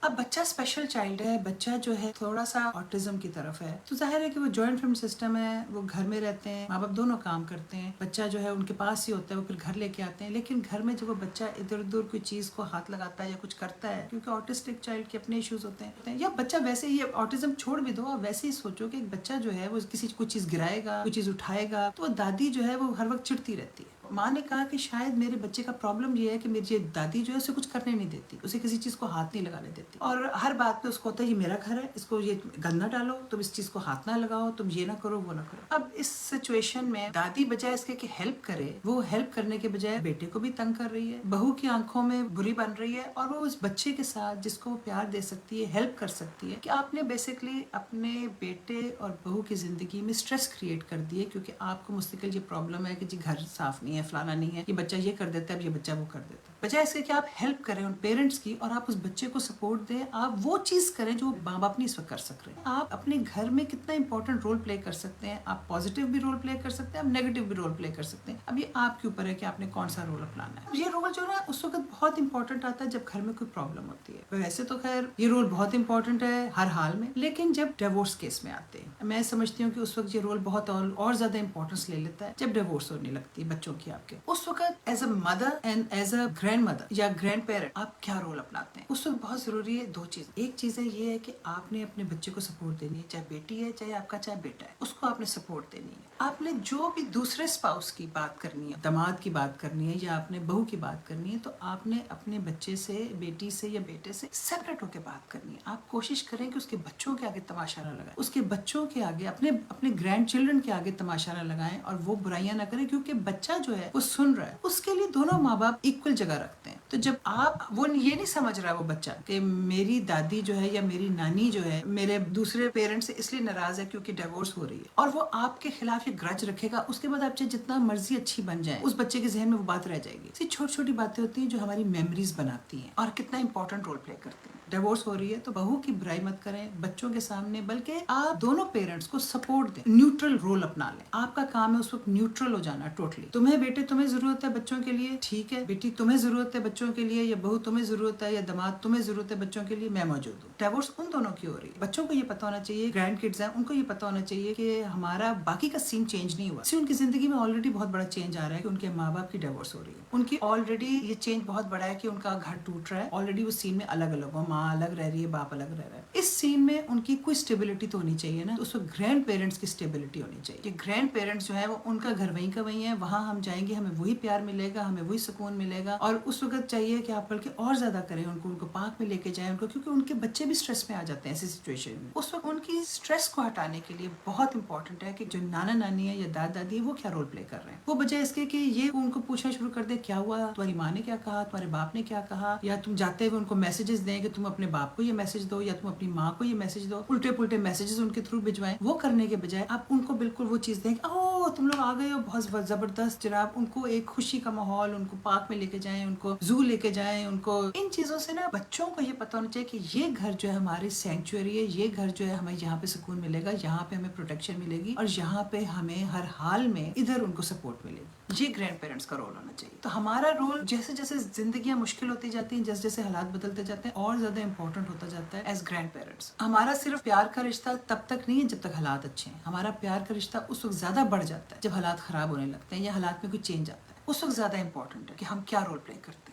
اب بچہ special child ہے، بچہ جو ہے تھوڑا سا آٹزم کی طرف ہے، تو ظاہر ہے کہ وہ جوائنٹ فیملی سسٹم ہے، وہ گھر میں رہتے ہیں، ماں باپ دونوں کام کرتے ہیں، بچہ جو ہے ان کے پاس ہی ہوتا ہے، وہ پھر گھر لے کے آتے ہیں، لیکن گھر میں جب وہ بچہ ادھر ادھر کوئی چیز کو ہاتھ لگاتا ہے یا کچھ کرتا ہے، کیونکہ آٹسٹک چائلڈ کے اپنے ایشوز ہوتے ہیں، یا بچہ ویسے ہی آٹزم چھوڑ بھی دو، آپ ویسے ہی سوچو کہ ایک بچہ جو ہے وہ کسی کوئی چیز گرائے گا، کوئی چیز اٹھائے گا، تو وہ دادی جو ہے وہ ہر وقت چڑھتی رہتی ہے۔ ماں نے کہا کہ شاید میرے بچے کا پرابلم یہ ہے کہ میری دادی جو ہے اسے کچھ کرنے نہیں دیتی، اسے کسی چیز کو ہاتھ نہیں لگانے دیتی، اور ہر بات پہ اس کو ہوتا ہے یہ میرا گھر ہے، اس کو یہ گند نہ ڈالو، تم اس چیز کو ہاتھ نہ لگاؤ، تم یہ نہ کرو وہ نہ کرو۔ اب اس سچویشن میں دادی بجائے اس کے کہ ہیلپ کرے، وہ ہیلپ کرنے کے بجائے بیٹے کو بھی تنگ کر رہی ہے، بہو کی آنکھوں میں بری بن رہی ہے، اور وہ اس بچے کے ساتھ جس کو وہ پیار دے سکتی ہے، ہیلپ کر سکتی ہے، کہ آپ نے بیسکلی اپنے بیٹے اور بہو کی زندگی میں سٹریس کریٹ کر دیے، کیونکہ آپ کو مستقل یہ پرابلم ہے کہ جی گھر صاف نہیں ہے، فلانا نہیں ہے، یہ بچہ یہ کر دیتا ہے، اب یہ بچہ وہ کر دیتا ہے۔ بجائے اس کے کہ آپ ہیلپ کریں ان پیرنٹس کی اور آپ اس بچے کو سپورٹ دیں، آپ وہ چیز کریں جو ماں باپ نہیں اس وقت کر سک رہے ہیں۔ آپ اپنے گھر میں کتنا امپورٹنٹ رول پلے کر سکتے ہیں، آپ پازیٹیو بھی رول پلے کر سکتے ہیں، آپ نیگیٹو بھی رول پلے کر سکتے ہیں، اب یہ آپ کے اوپر ہے کہ آپ نے کون سا رول اپنانا ہے۔ یہ رول جو ہے نا اس وقت بہت امپورٹنٹ آتا ہے جب گھر میں کوئی پرابلم ہوتی ہے، ویسے تو خیر یہ رول بہت امپورٹنٹ ہے ہر حال میں، لیکن جب ڈیورس کیس میں آتے ہیں میں سمجھتی ہوں کہ اس وقت یہ رول بہت اور زیادہ امپورٹنس لے لیتا ہے جب ڈیورس ہونے لگتی ہے بچوں کی آپ کے۔ اس وقت as a mother and as a grand mother یا گرینڈ پیرنٹ آپ کیا رول اپناتے ہیں؟ اس وقت بہت ضروری ہے دو چیز، ایک چیز ہے یہ ہے کہ آپ نے اپنے بچے کو سپورٹ دینی ہے، چاہے بیٹی ہے چاہے آپ کا چاہے بیٹا ہے، اس کو آپ نے سپورٹ دینی ہے۔ آپ نے جو بھی دوسرے اسپاؤس کی بات کرنی ہے، داماد کی بات کرنی ہے یا اپنے بہو کی بات کرنی ہے، تو آپ نے اپنے بچے سے، بیٹی سے یا بیٹے سے سیپریٹ ہو کے بات کرنی ہے۔ آپ کوشش کریں کہ اس کے بچوں کے آگے تماشا نہ لگائیں، اس کے بچوں کے آگے، اپنے گرینڈ چلڈرن کے آگے تماشا نہ لگائیں، اور وہ برائیاں نہ کریں، کیونکہ بچہ جو ہے وہ سن رہا ہے، اس کے لیے دونوں ماں باپ ایکول جگہ رکھتے ہیں۔ تو جب آپ وہ یہ نہیں سمجھ رہا ہے وہ بچہ کہ میری دادی جو ہے یا میری نانی جو ہے میرے دوسرے پیرنٹ سے اس لیے ناراض ہے کیونکہ ڈیورس ہو رہی ہے، اور وہ آپ کے خلاف یہ گرج رکھے گا، اس کے بعد آپ چاہے جتنا مرضی اچھی بن جائیں اس بچے کے ذہن میں وہ بات رہ جائے گی۔ یہ چھوٹی چھوٹی باتیں ہوتی ہیں جو ہماری میموریز بناتی ہیں اور کتنا امپورٹنٹ رول پلے کرتی ہیں۔ ڈیورس ہو رہی ہے تو بہو کی برائی مت کریں بچوں کے سامنے، بلکہ آپ دونوں پیرنٹس کو سپورٹ دیں، نیوٹرل رول اپنا لیں۔ آپ کا کام ہے اس وقت نیوٹرل ہو جانا ٹوٹلی۔ تمہیں بیٹے تمہیں ضرورت ہے بچوں کے لیے، ٹھیک ہے، بیٹی تمہیں ضرورت ہے بچوں کے لیے، یا بہو تمہیں ضرورت ہے، یا داماد تمہیں ضرورت ہے بچوں کے لیے، میں موجود ہوں۔ ڈیورس ان دونوں کی ہو رہی ہے، بچوں کو یہ پتا ہونا چاہیے، گرینڈ کڈز ہیں ان کو یہ پتا ہونا چاہیے کہ ہمارا باقی کا سین چینج نہیں ہوا، ان کی زندگی میں آلریڈی بہت بڑا چینج آ رہا ہے کہ ان کے ماں باپ کی ڈیورس ہو رہی ہے، ان کی آلریڈی یہ چینج بہت بڑا ہے کہ ان کا گھر ٹوٹ رہا ہے، آلریڈی وہ سین میں الگ الگ ہو، ماں الگ رہ رہی ہے، باپ الگ رہ رہا ہے، اس سین میں ان کی کوئی اسٹیبلٹی تو ہونی چاہیے نا، اس وقت گرینڈ پیرنٹس کی اسٹیبلٹی ہونی چاہیے کہ گرینڈ پیرنٹس جو ہے وہ ان کا گھر وہیں کا وہیں ہے، وہاں ہم جائیں گے ہمیں وہی پیار ملے گا، ہمیں وہی سکون ملے گا، اور اس وقت چاہیے کہ آپ بلکہ اور زیادہ کریں ان کو پارک میں لے کے جائیں ان کو، کیونکہ ان کے بچے بھی اسٹریس میں آ جاتے ہیں ایسی سچویشن میں۔ اس وقت ان کی اسٹریس کو ہٹانے کے لیے بہت امپورٹنٹ ہے کہ جو نانا نانی ہے یا دادا دادی ہے وہ کیا رول پلے کر رہے ہیں، وہ بجائے اس کے کہ یہ ان کو پوچھنا شروع کر دے کیا ہوا، تمہاری ماں نے کیا کہا، تمہارے باپ نے کیا کہا، یا تم جاتے ہوئے ان کو میسیجز دیں کہ تم اپنے باپ کو یہ میسج دو یا تم اپنی ماں کو یہ میسج دو، الٹے پلٹے میسیجز ان کے تھرو بھجوائیں، وہ کرنے کے بجائے آپ ان کو بالکل وہ چیز دیں کہ اوہ تم لوگ آ گئے ہو، بہت زبردست جناب، ان کو ایک خوشی کا ماحول، ان کو پارک میں لے کے جائیں، ان کو زو لے کے جائیں، ان کو ان چیزوں سے نا بچوں کو یہ پتا ہونا چاہیے کہ یہ گھر جو ہے ہماری سینکچوری ہے، یہ گھر جو ہے ہمیں یہاں پہ سکون ملے گا، یہاں پہ ہمیں پروٹیکشن ملے گی، اور یہاں پہ ہمیں ہر حال میں ادھر ان کو سپورٹ ملے گی۔ یہ گرینڈ پیرنٹس کا رول ہونا چاہیے۔ تو ہمارا رول جیسے جیسے زندگیاں مشکل ہوتی جاتی ہیں، جیسے جیسے حالات بدلتے جاتے ہیں، اور زیادہ امپورٹنٹ ہوتا جاتا ہے ایز گرینڈ پیرنٹس۔ ہمارا صرف پیار کا رشتہ تب تک نہیں ہے جب تک حالات اچھے ہیں، ہمارا پیار کا رشتہ اس وقت زیادہ بڑھ جاتا ہے جب حالات خراب ہونے لگتے ہیں یا حالات میں کوئی چینج آتا ہے، اس وقت زیادہ امپورٹنٹ ہے کہ ہم کیا رول پلے کرتے ہیں۔